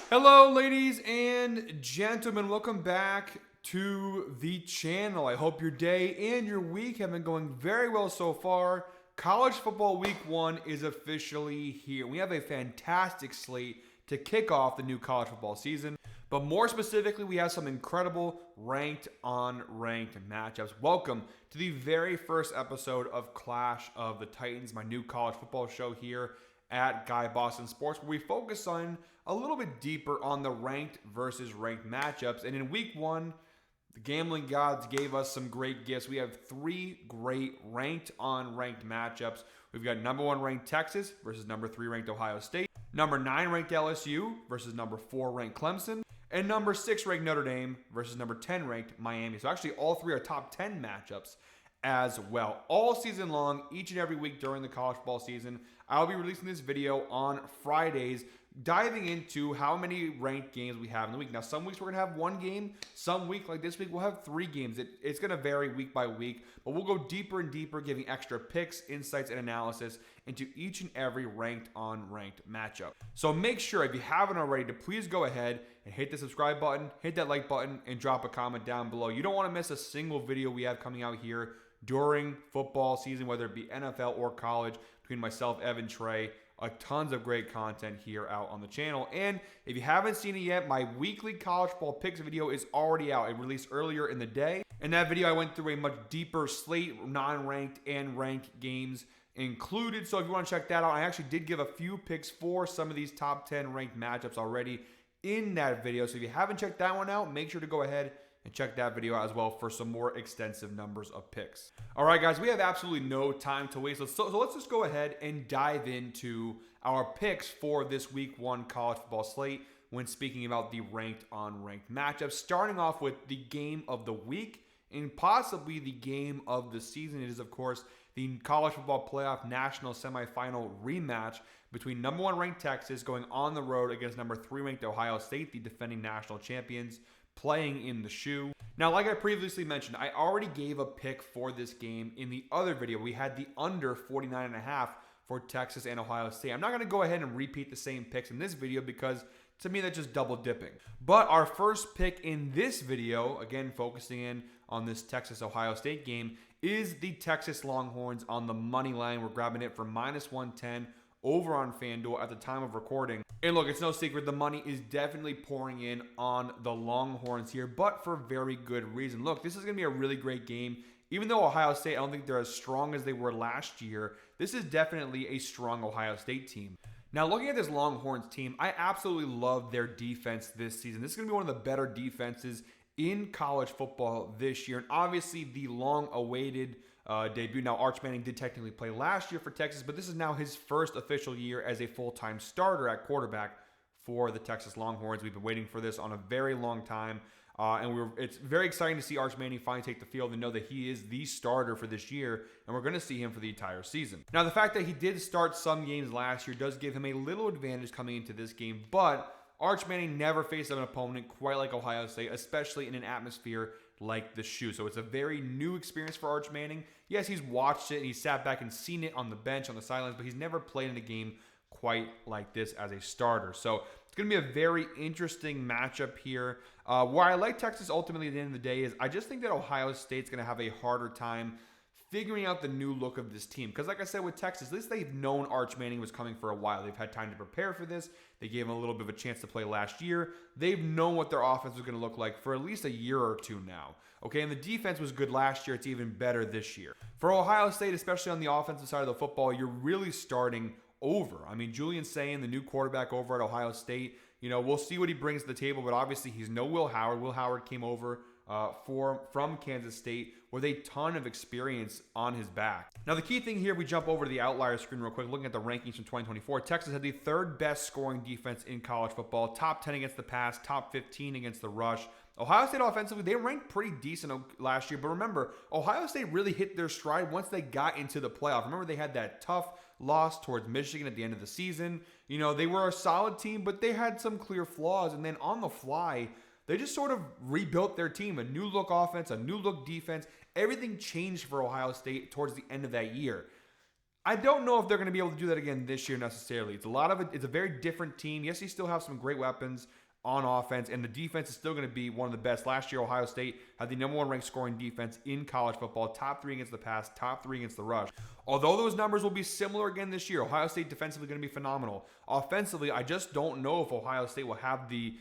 Hello, ladies and gentlemen. Welcome back to the channel. I hope your day and your week have been going very well so far. College football week 1 is officially here. We have a fantastic slate to kick off the new college football season. But more specifically, we have some incredible ranked on ranked matchups. Welcome to the very first episode of Clash of the Titans, my new college football show here at Guy Boston Sports, where we focus on a little bit deeper on the ranked versus ranked matchups. And in week 1, the gambling gods gave us some great gifts. We have 3 great ranked on ranked matchups. We've got number 1 ranked Texas versus number 3 ranked Ohio State, number 9 ranked LSU versus number 4 ranked Clemson, and number 6 ranked Notre Dame versus number 10 ranked Miami. So actually all 3 are top 10 matchups as well. All season long, each and every week during the college football season, I'll be releasing this video on Fridays, diving into how many ranked games we have in the week. Now, some weeks we're going to have 1 game. Some week, like this week, we'll have 3 games. It's going to vary week by week, but we'll go deeper and deeper, giving extra picks, insights, and analysis into each and every ranked on ranked matchup. So make sure, if you haven't already, to please go ahead and hit the subscribe button, hit that like button, and drop a comment down below. You don't want to miss a single video we have coming out here during football season, whether it be NFL or college, between myself, Evan, Trey. Tons of great content here out on the channel. And if you haven't seen it yet, my weekly college football picks video is already out. It released earlier in the day. In that video, I went through a much deeper slate, non-ranked and ranked games included. So if you want to check that out, I actually did give a few picks for some of these top 10 ranked matchups already in that video. So if you haven't checked that one out, make sure to go ahead and check that video out as well for some more extensive numbers of picks. All right, guys, we have absolutely no time to waste. So let's just go ahead and dive into our picks for this week 1 college football slate when speaking about the ranked on ranked matchups. Starting off with the game of the week and possibly the game of the season. It is, of course, the college football playoff national semifinal rematch between number 1 ranked Texas going on the road against number 3 ranked Ohio State, the defending national champions, playing in the shoe. Now, like I previously mentioned, I already gave a pick for this game in the other video. We had the under 49.5 for Texas and Ohio State. I'm not going to go ahead and repeat the same picks in this video because to me that's just double dipping. But our first pick in this video, again focusing in on this Texas-Ohio State game, is the Texas Longhorns on the money line. We're grabbing it for -110 over on FanDuel at the time of recording. And look, it's no secret, the money is definitely pouring in on the Longhorns here, but for very good reason. Look, this is going to be a really great game. Even though Ohio State, I don't think they're as strong as they were last year, this is definitely a strong Ohio State team. Now, looking at this Longhorns team, I absolutely love their defense this season. This is going to be one of the better defenses in college football this year. And obviously, the long-awaited debut. Now, Arch Manning did technically play last year for Texas, but this is now his first official year as a full-time starter at quarterback for the Texas Longhorns. We've been waiting for this on a very long time, and it's very exciting to see Arch Manning finally take the field and know that he is the starter for this year, and we're going to see him for the entire season. Now, the fact that he did start some games last year does give him a little advantage coming into this game, but Arch Manning never faced an opponent quite like Ohio State, especially in an atmosphere like the shoe. So it's a very new experience for Arch Manning. Yes, he's watched it, he's sat back and seen it on the bench, on the sidelines, but he's never played in a game quite like this as a starter. So it's going to be a very interesting matchup here. Where I like Texas ultimately at the end of the day is I just think that Ohio State's going to have a harder time figuring out the new look of this team. Because like I said with Texas, at least they've known Arch Manning was coming for a while. They've had time to prepare for this. They gave him a little bit of a chance to play last year. They've known what their offense was going to look like for at least a year or two now. Okay, and the defense was good last year. It's even better this year. For Ohio State, especially on the offensive side of the football, you're really starting over. I mean, Julian Sayin, the new quarterback over at Ohio State, we'll see what he brings to the table, but obviously he's no Will Howard. Will Howard came over from Kansas State with a ton of experience on his back. Now, the key thing here, we jump over to the outlier screen real quick, looking at the rankings from 2024. Texas had the 3rd best scoring defense in college football, top 10 against the pass, top 15 against the rush. Ohio State offensively, they ranked pretty decent last year, but remember, Ohio State really hit their stride once they got into the playoff. Remember, they had that tough loss towards Michigan at the end of the season. They were a solid team, but they had some clear flaws, and then on the fly, they just sort of rebuilt their team. A new look offense, a new look defense. Everything changed for Ohio State towards the end of that year. I don't know if they're going to be able to do that again this year necessarily. It's a very different team. Yes, you still have some great weapons on offense, and the defense is still going to be one of the best. Last year, Ohio State had the #1 ranked scoring defense in college football, top 3 against the pass, top 3 against the rush. Although those numbers will be similar again this year, Ohio State defensively going to be phenomenal. Offensively, I just don't know if Ohio State will have the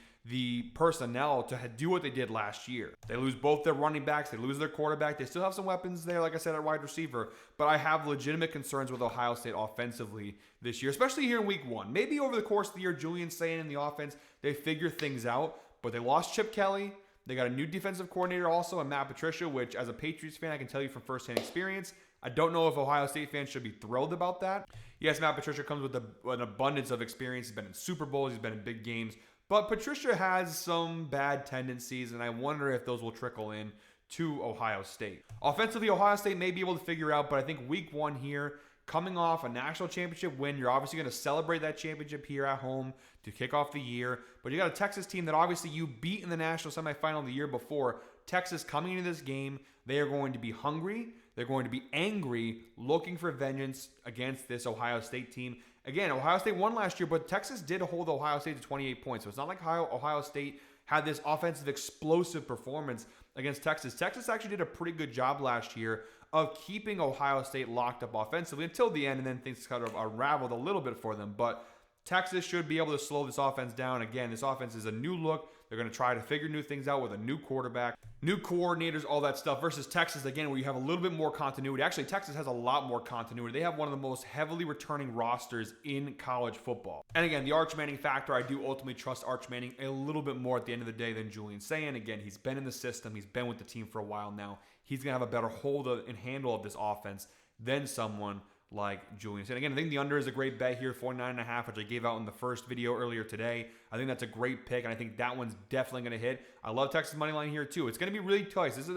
personnel to do what they did last year. They lose both their running backs. They lose their quarterback. They still have some weapons there, like I said, at wide receiver. But I have legitimate concerns with Ohio State offensively this year, especially here in week 1. Maybe over the course of the year, Julian saying in the offense, they figure things out. But they lost Chip Kelly. They got a new defensive coordinator also, and Matt Patricia, which as a Patriots fan, I can tell you from firsthand experience, I don't know if Ohio State fans should be thrilled about that. Yes, Matt Patricia comes with an abundance of experience. He's been in Super Bowls. He's been in big games. But Patricia has some bad tendencies, and I wonder if those will trickle in to Ohio State. Offensively, Ohio State may be able to figure out, but I think week 1 here, coming off a national championship win, you're obviously going to celebrate that championship here at home to kick off the year. But you got a Texas team that obviously you beat in the national semifinal the year before. Texas coming into this game, they are going to be hungry. They're going to be angry, looking for vengeance against this Ohio State team. Again, Ohio State won last year, but Texas did hold Ohio State to 28 points. So it's not like Ohio State had this offensive explosive performance against Texas. Texas actually did a pretty good job last year of keeping Ohio State locked up offensively until the end, and then things kind of unraveled a little bit for them. But Texas should be able to slow this offense down. Again, this offense is a new look. They're going to try to figure new things out with a new quarterback, new coordinators, all that stuff, versus Texas, again, where you have a little bit more continuity. Actually, Texas has a lot more continuity. They have one of the most heavily returning rosters in college football. And again, the Arch Manning factor, I do ultimately trust Arch Manning a little bit more at the end of the day than Julian saying. Again, he's been in the system. He's been with the team for a while now. He's going to have a better hold and handle of this offense than someone like Julian said. Again, I think the under is a great bet here, 49.5, which I gave out in the first video earlier today. I think that's a great pick, and I think that one's definitely going to hit. I love Texas money line here too. It's going to be really close. This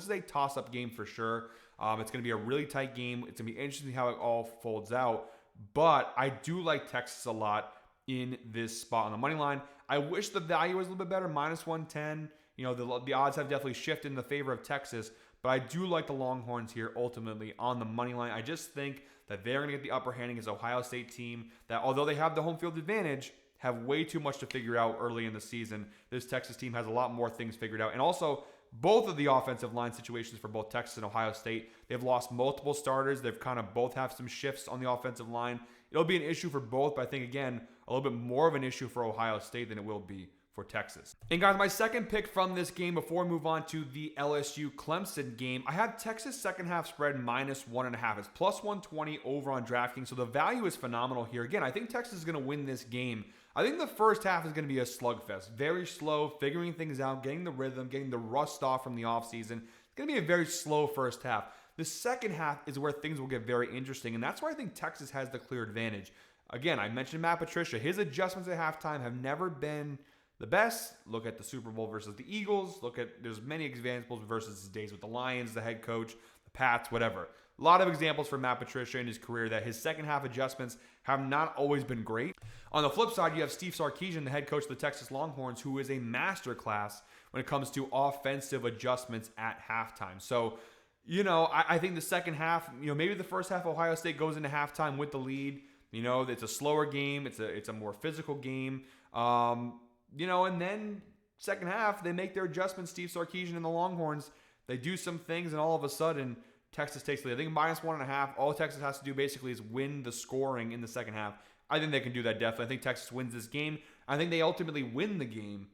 is a toss-up game for sure. It's going to be a really tight game. It's going to be interesting how it all folds out, but I do like Texas a lot in this spot on the money line. I wish the value was a little bit better, -110. You know, the odds have definitely shifted in the favor of Texas, but I do like the Longhorns here ultimately on the money line. I just think that they're going to get the upper hand against Ohio State team that, although they have the home field advantage, have way too much to figure out early in the season. This Texas team has a lot more things figured out. And also, both of the offensive line situations for both Texas and Ohio State, they've lost multiple starters. They've kind of both have some shifts on the offensive line. It'll be an issue for both, but I think, again, a little bit more of an issue for Ohio State than it will be for Texas. And guys, my second pick from this game before we move on to the LSU-Clemson game, I have Texas second half spread -1.5. It's +120 over on DraftKings, so the value is phenomenal here. Again, I think Texas is going to win this game. I think the first half is going to be a slugfest. Very slow, figuring things out, getting the rhythm, getting the rust off from the offseason. It's going to be a very slow first half. The second half is where things will get very interesting, and that's where I think Texas has the clear advantage. Again, I mentioned Matt Patricia. His adjustments at halftime have never been the best. Look at the Super Bowl versus the Eagles. There's many examples versus his days with the Lions, the head coach, the Pats, whatever. A lot of examples for Matt Patricia in his career that his second half adjustments have not always been great. On the flip side, you have Steve Sarkisian, the head coach of the Texas Longhorns, who is a masterclass when it comes to offensive adjustments at halftime. So, I think the second half, maybe the first half Ohio State goes into halftime with the lead. It's a slower game. It's a more physical game. And then second half, they make their adjustments, Steve Sarkisian and the Longhorns. They do some things, and all of a sudden, Texas takes the lead. I think -1.5. All Texas has to do basically is win the scoring in the second half. I think they can do that definitely. I think Texas wins this game. I think they ultimately win the game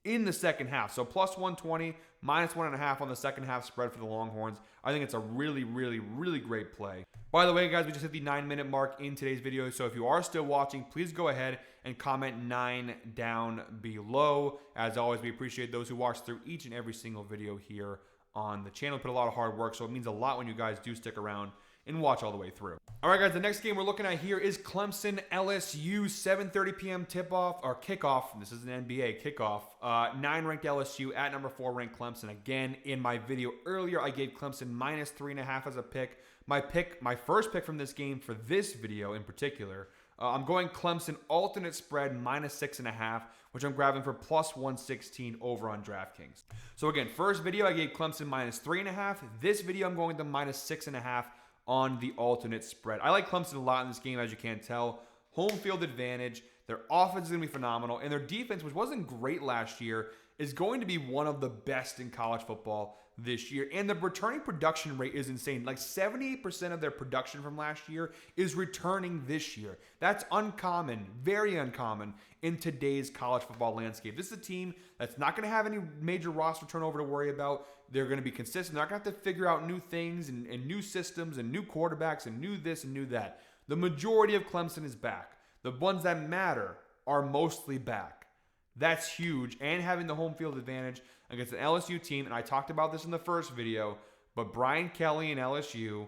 in the second half. So +120, -1.5 on the second half spread for the Longhorns. I think it's a really, really, really great play. By the way, guys, we just hit the 9-minute mark in today's video. So if you are still watching, please go ahead and comment 9 down below. As always, we appreciate those who watch through each and every single video here on the channel. Put a lot of hard work, so it means a lot when you guys do stick around and watch all the way through. All right, guys, the next game we're looking at here is Clemson LSU, 7:30 p.m. tip-off, or kickoff. This is an NBA kickoff. 9-ranked LSU at number 4 ranked Clemson. Again, in my video earlier, I gave Clemson -3.5 as a pick. My first pick from this game for this video in particular, I'm going Clemson alternate spread -6.5, which I'm grabbing for +116 over on DraftKings. So again, first video I gave Clemson -3.5. This video I'm going to -6.5 on the alternate spread. I like Clemson a lot in this game, as you can tell. Home field advantage. Their offense is going to be phenomenal. And their defense, which wasn't great last year, is going to be one of the best in college football this year. And the returning production rate is insane. Like 78% of their production from last year is returning this year. That's uncommon, very uncommon in today's college football landscape. This is a team that's not going to have any major roster turnover to worry about. They're going to be consistent. They're not going to have to figure out new things and new systems and new quarterbacks and new this and new that. The majority of Clemson is back. The ones that matter are mostly back. That's huge. And having the home field advantage against an LSU team, and I talked about this in the first video, but Brian Kelly and LSU,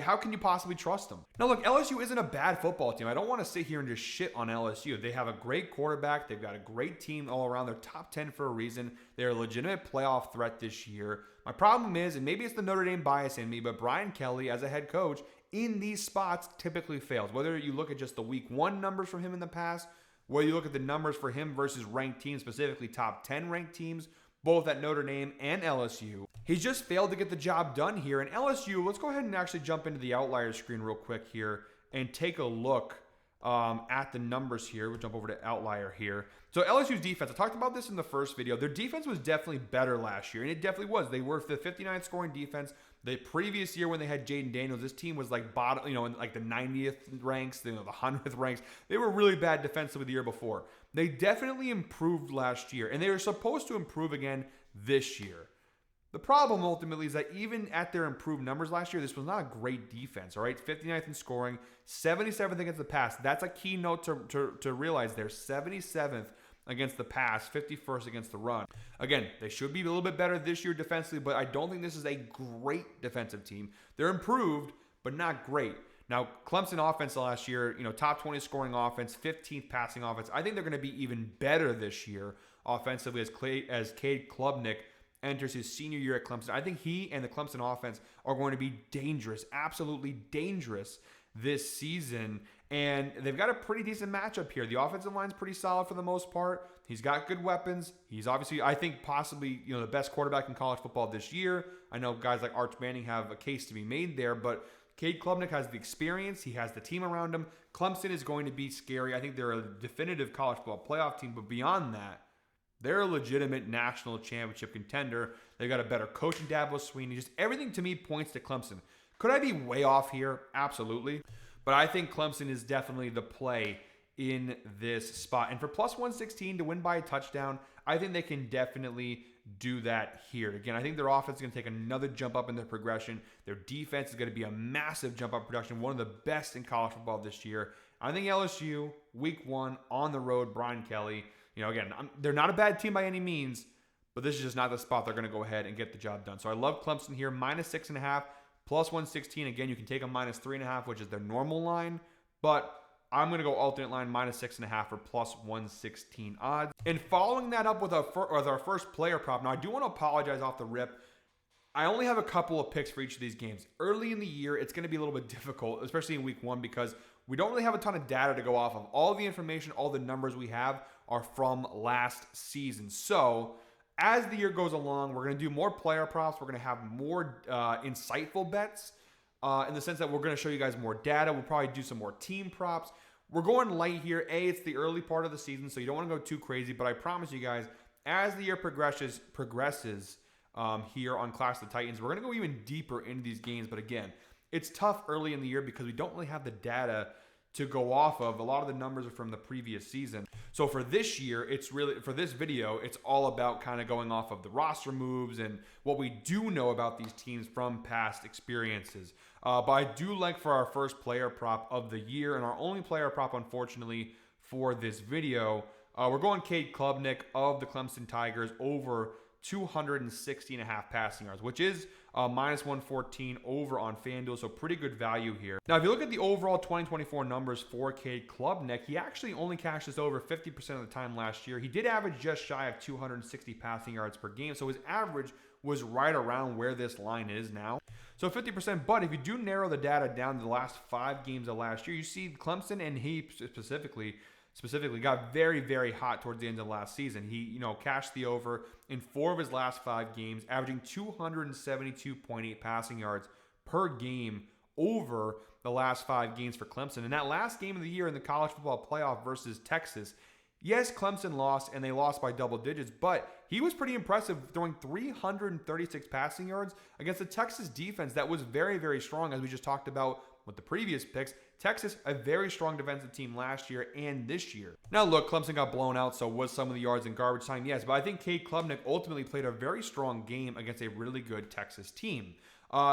how can you possibly trust them? Now, look, LSU isn't a bad football team. I don't want to sit here and just shit on LSU. They have a great quarterback. They've got a great team all around. They're top 10 for a reason. They're a legitimate playoff threat this year. My problem is, and maybe it's the Notre Dame bias in me, but Brian Kelly, as a head coach, in these spots typically fails. Whether you look at just the week 1 numbers from him in the past, whether you look at the numbers for him versus ranked teams, specifically top 10 ranked teams, both at Notre Dame and LSU, he's just failed to get the job done here. And LSU, let's go ahead and actually jump into the outlier screen real quick here and take a look at the numbers here. We'll jump over to outlier here. So LSU's defense, I talked about this in the first video. Their defense was definitely better last year, and it definitely was. They were the 59th scoring defense. The previous year when they had Jaden Daniels, this team was like bottom, in like the 90th ranks, the 100th ranks. They were really bad defensively the year before. They definitely improved last year, and they were supposed to improve again this year. The problem ultimately is that even at their improved numbers last year, this was not a great defense, all right? 59th in scoring, 77th against the pass. That's a key note to realize there. 77th against the pass, 51st against the run. Again, they should be a little bit better this year defensively, but I don't think this is a great defensive team. They're improved, but not great. Now, Clemson offense last year, top 20 scoring offense, 15th passing offense. I think they're going to be even better this year offensively as Cade Klubnik enters his senior year at Clemson. I think he and the Clemson offense are going to be dangerous, absolutely dangerous this season. And they've got a pretty decent matchup here. The offensive line's pretty solid for the most part. He's got good weapons. He's obviously, I think, possibly, the best quarterback in college football this year. I know guys like Arch Manning have a case to be made there, but Cade Klubnik has the experience. He has the team around him. Clemson is going to be scary. I think they're a definitive college football playoff team, but beyond that, they're a legitimate national championship contender. They've got a better coaching staff with Sweeney. Just everything to me points to Clemson. Could I be way off here? Absolutely. But I think Clemson is definitely the play in this spot. And for plus 116 to win by a touchdown, I think they can definitely do that here. Again, I think their offense is going to take another jump up in their progression. Their defense is going to be a massive jump up production, one of the best in college football this year. I think LSU, week 1, on the road, Brian Kelly. Again, they're not a bad team by any means, but this is just not the spot they're going to go ahead and get the job done. So I love Clemson here, minus 6.5. Plus 116, again, you can take a minus 3.5, which is their normal line, but I'm going to go alternate line minus 6.5 for plus 116 odds. And following that up with our first player prop. Now, I do want to apologize off the rip. I only have a couple of picks for each of these games. Early in the year, it's going to be a little bit difficult, especially in week 1, because we don't really have a ton of data to go off of. All the information, all the numbers we have are from last season. So as the year goes along, we're going to do more player props. We're going to have more insightful bets in the sense that we're going to show you guys more data. We'll probably do some more team props. We're going light here. It's the early part of the season, so you don't want to go too crazy. But I promise you guys, as the year progresses here on Clash of the Titans, we're going to go even deeper into these games. But again, it's tough early in the year because we don't really have the data to go off of. A lot of the numbers are from the previous season. So for this year, for this video, it's all about kind of going off of the roster moves and what we do know about these teams from past experiences. But I do like for our first player prop of the year, and our only player prop, unfortunately, for this video, we're going Cade Klubnik of the Clemson Tigers over 260.5 passing yards, which is minus 114 over on FanDuel, so pretty good value here. Now, if you look at the overall 2024 numbers for Cade Klubnik, he actually only cashed this over 50% of the time last year. He did average just shy of 260 passing yards per game, so his average was right around where this line is now. So 50%, but if you do narrow the data down to the last 5 games of last year, you see Clemson, and he specifically got very, very hot towards the end of last season. He, cashed the over in 4 of his last 5 games, averaging 272.8 passing yards per game over the last 5 games for Clemson. And that last game of the year in the college football playoff versus Texas, yes, Clemson lost, and they lost by double digits, but he was pretty impressive, throwing 336 passing yards against a Texas defense that was very, very strong, as we just talked about with the previous picks. Texas, a very strong defensive team last year and this year. Now, look, Clemson got blown out, so was some of the yards in garbage time? Yes, but I think Cade Klubnik ultimately played a very strong game against a really good Texas team.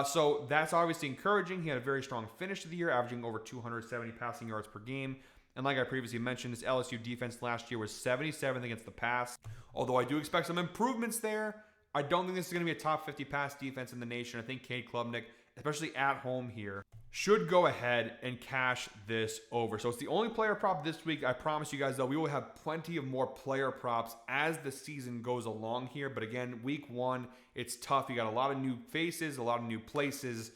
So that's obviously encouraging. He had a very strong finish to the year, averaging over 270 passing yards per game. And like I previously mentioned, this LSU defense last year was 77th against the pass. Although I do expect some improvements there, I don't think this is going to be a top 50 pass defense in the nation. I think Cade Klubnik, especially at home here, should go ahead and cash this over. So it's the only player prop this week. I promise you guys, though, we will have plenty of more player props as the season goes along here. But again, week 1, it's tough. You got a lot of new faces, a lot of new places.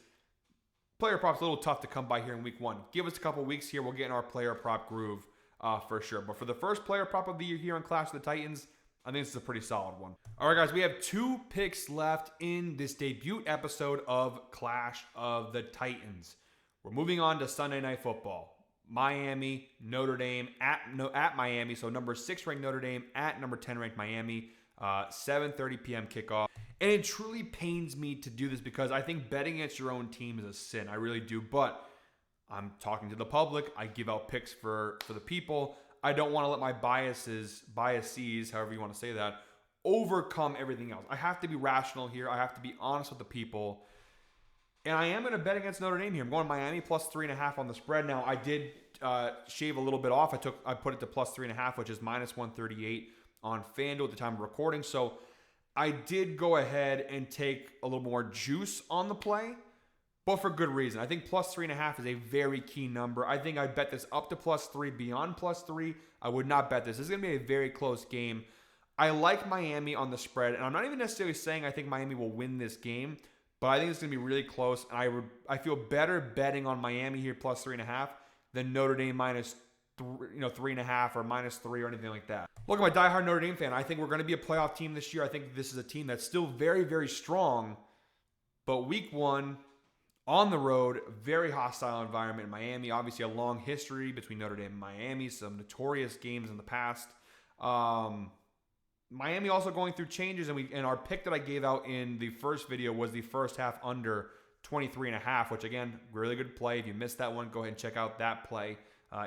Player props a little tough to come by here in week 1. Give us a couple weeks here. We'll get in our player prop groove for sure. But for the first player prop of the year here on Clash of the Titans, I think this is a pretty solid one. All right, guys, we have 2 picks left in this debut episode of Clash of the Titans. We're moving on to Sunday Night Football. Miami, Notre Dame at Miami. So number 6 ranked Notre Dame at number 10 ranked Miami. 7:30 p.m. kickoff. And it truly pains me to do this because I think betting against your own team is a sin. I really do. But I'm talking to the public. I give out picks for the people. I don't want to let my biases, however you want to say that, overcome everything else. I have to be rational here. I have to be honest with the people. And I am going to bet against Notre Dame here. I'm going Miami plus 3.5 on the spread. Now, I did shave a little bit off. I put it to plus 3.5, which is minus 138 on FanDuel at the time of recording. So I did go ahead and take a little more juice on the play, but for good reason. I think plus 3.5 is a very key number. I think I bet this up to plus 3. Beyond plus 3, I would not bet this. This is going to be a very close game. I like Miami on the spread, and I'm not even necessarily saying I think Miami will win this game, but I think it's going to be really close. And I feel better betting on Miami here plus 3.5 than Notre Dame minus 3.5 or minus 3 or anything like that. Look, I'm a diehard Notre Dame fan. I think we're going to be a playoff team this year. I think this is a team that's still very, very strong. But week 1, on the road, very hostile environment in Miami. Obviously, a long history between Notre Dame and Miami. Some notorious games in the past. Miami also going through changes, and our pick that I gave out in the first video was the first half under 23.5, which again, really good play. If you missed that one, go ahead and check out that play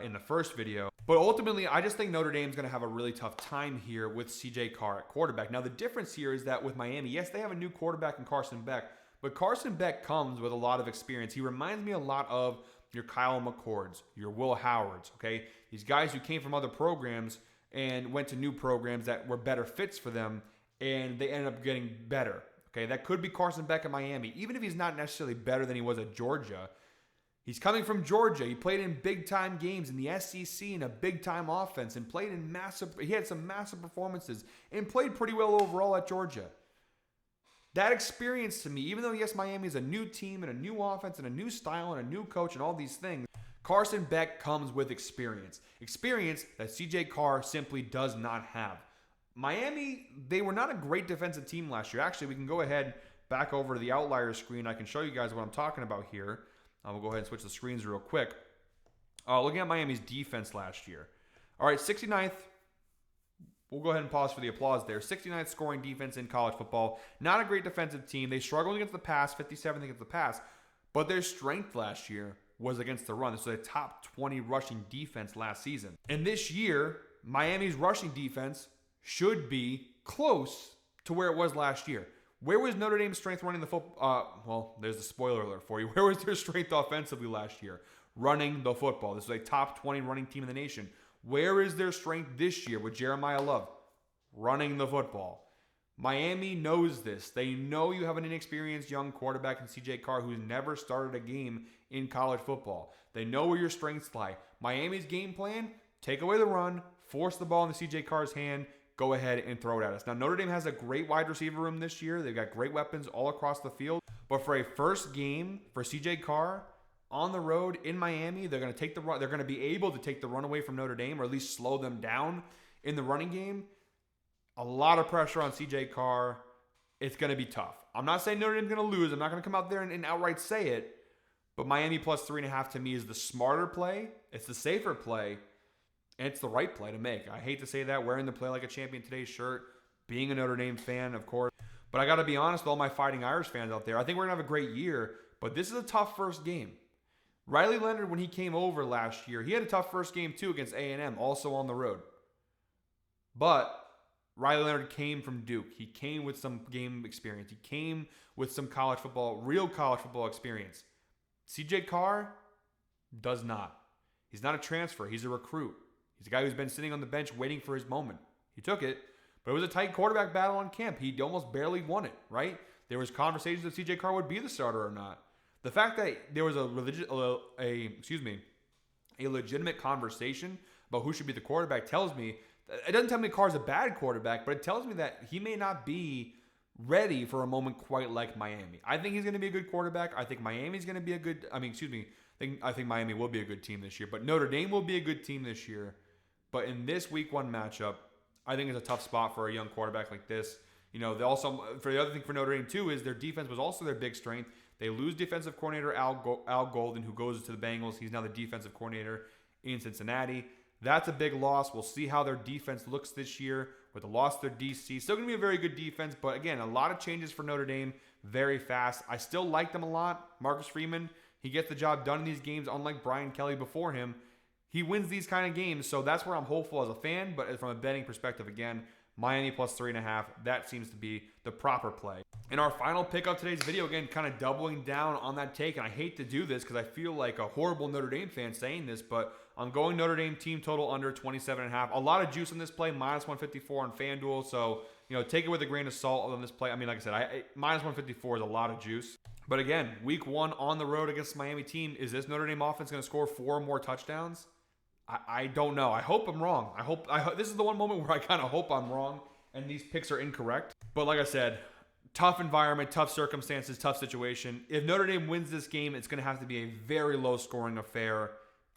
in the first video. But ultimately, I just think Notre Dame's going to have a really tough time here with CJ Carr at quarterback. Now, the difference here is that with Miami, yes, they have a new quarterback in Carson Beck, but Carson Beck comes with a lot of experience. He reminds me a lot of your Kyle McCords, your Will Howards, okay? These guys who came from other programs and went to new programs that were better fits for them, and they ended up getting better, okay? That could be Carson Beck at Miami. Even if he's not necessarily better than he was at Georgia, he's coming from Georgia. He played in big-time games in the SEC in a big-time offense and he had some massive performances and played pretty well overall at Georgia. That experience to me, even though, yes, Miami is a new team and a new offense and a new style and a new coach and all these things, Carson Beck comes with experience. Experience that CJ Carr simply does not have. Miami, they were not a great defensive team last year. Actually, we can go ahead back over to the outlier screen. I can show you guys what I'm talking about here. We'll go ahead and switch the screens real quick. Looking at Miami's defense last year. All right, 69th. We'll go ahead and pause for the applause there. 69th scoring defense in college football. Not a great defensive team. They struggled against the pass, 57th against the pass. But their strength last year was against the run. This was a top 20 rushing defense last season. And this year, Miami's rushing defense should be close to where it was last year. Where was Notre Dame's strength running the football? Well, there's the spoiler alert for you. Where was their strength offensively last year? Running the football. This is a top 20 running team in the nation. Where is their strength this year with Jeremiah Love? Running the football. Miami knows this. They know you have an inexperienced young quarterback in CJ Carr who's never started a game in college football. They know where your strengths lie. Miami's game plan, take away the run, force the ball into CJ Carr's hand, go ahead and throw it at us. Now, Notre Dame has a great wide receiver room this year. They've got great weapons all across the field. But for a first game for CJ Carr on the road in Miami, they're going to take the run. They're going to be able to take the run away from Notre Dame, or at least slow them down in the running game. A lot of pressure on CJ Carr. It's going to be tough. I'm not saying Notre Dame's going to lose. I'm not going to come out there and outright say it. But Miami plus 3.5 to me is the smarter play. It's the safer play. And it's the right play to make. I hate to say that, wearing the Play Like a Champion Today shirt, being a Notre Dame fan, of course. But I got to be honest with all my Fighting Irish fans out there. I think we're going to have a great year, but this is a tough first game. Riley Leonard, when he came over last year, he had a tough first game too against A&M, also on the road. But Riley Leonard came from Duke. He came with some game experience. He came with some college football, real college football experience. CJ Carr does not. He's not a transfer. He's a recruit. He's a guy who's been sitting on the bench waiting for his moment. He took it, but it was a tight quarterback battle on camp. He almost barely won it, right? There was conversations if CJ Carr would be the starter or not. The fact that there was a legitimate conversation about who should be the quarterback tells me, it doesn't tell me Carr's a bad quarterback, but it tells me that he may not be ready for a moment quite like Miami. I think he's going to be a good quarterback. I think Miami's going to be a good, I think Miami will be a good team this year, but Notre Dame will be a good team this year. But in this week 1 matchup, I think it's a tough spot for a young quarterback like this. You know, they also, for the other thing for Notre Dame too, is their defense was also their big strength. They lose defensive coordinator Al Golden, who goes to the Bengals. He's now the defensive coordinator in Cincinnati. That's a big loss. We'll see how their defense looks this year with the loss of their DC. Still going to be a very good defense, but again, a lot of changes for Notre Dame very fast. I still like them a lot. Marcus Freeman, he gets the job done in these games, unlike Brian Kelly before him. He wins these kind of games, so that's where I'm hopeful as a fan, but from a betting perspective, again, Miami plus 3.5, that seems to be the proper play. In our final pick of today's video, again, kind of doubling down on that take, and I hate to do this because I feel like a horrible Notre Dame fan saying this, but I'm going Notre Dame team total under 27.5. A lot of juice in this play, minus 154 on FanDuel, so, you know, take it with a grain of salt on this play. I mean, like I said, minus 154 is a lot of juice. But again, week 1 on the road against the Miami team, is this Notre Dame offense going to score 4 more touchdowns? I don't know. I hope I'm wrong. I hope this is the one moment where I kind of hope I'm wrong and these picks are incorrect. But like I said, tough environment, tough circumstances, tough situation. If Notre Dame wins this game, it's going to have to be a very low-scoring affair.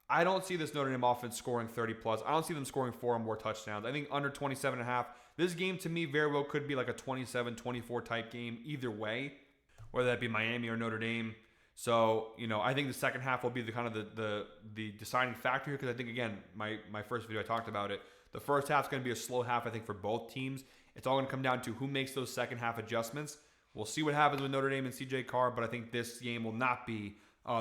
I don't see this Notre Dame offense scoring 30+. I don't see them scoring 4 or more touchdowns. I think under 27.5. This game, to me, very well could be like a 27-24 type game either way, whether that be Miami or Notre Dame. So, you know, I think the second half will be the kind of the deciding factor here because I think, again, my first video I talked about it. The first half is going to be a slow half, I think, for both teams. It's all going to come down to who makes those second half adjustments. We'll see what happens with Notre Dame and CJ Carr, but I think this game will not be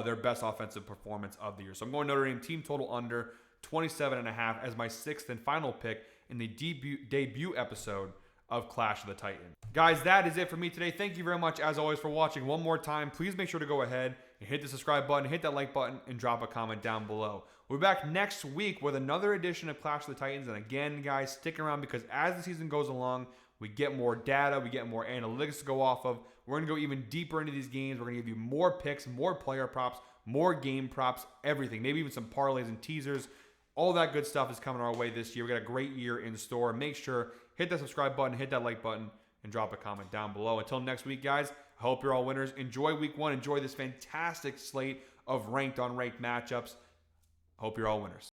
their best offensive performance of the year. So I'm going Notre Dame team total under 27.5 as my 6th and final pick in the debut episode of Clash of the Titans. Guys, that is it for me today. Thank you very much, as always, for watching. One more time, please make sure to go ahead and hit the subscribe button, hit that like button, and drop a comment down below. We'll be back next week with another edition of Clash of the Titans. And again, guys, stick around because as the season goes along, we get more data, we get more analytics to go off of. We're going to go even deeper into these games. We're going to give you more picks, more player props, more game props, everything. Maybe even some parlays and teasers. All that good stuff is coming our way this year. We got a great year in store. Make sure, hit that subscribe button, hit that like button, and drop a comment down below. Until next week, guys, I hope you're all winners. Enjoy week 1. Enjoy this fantastic slate of ranked on ranked matchups. I hope you're all winners.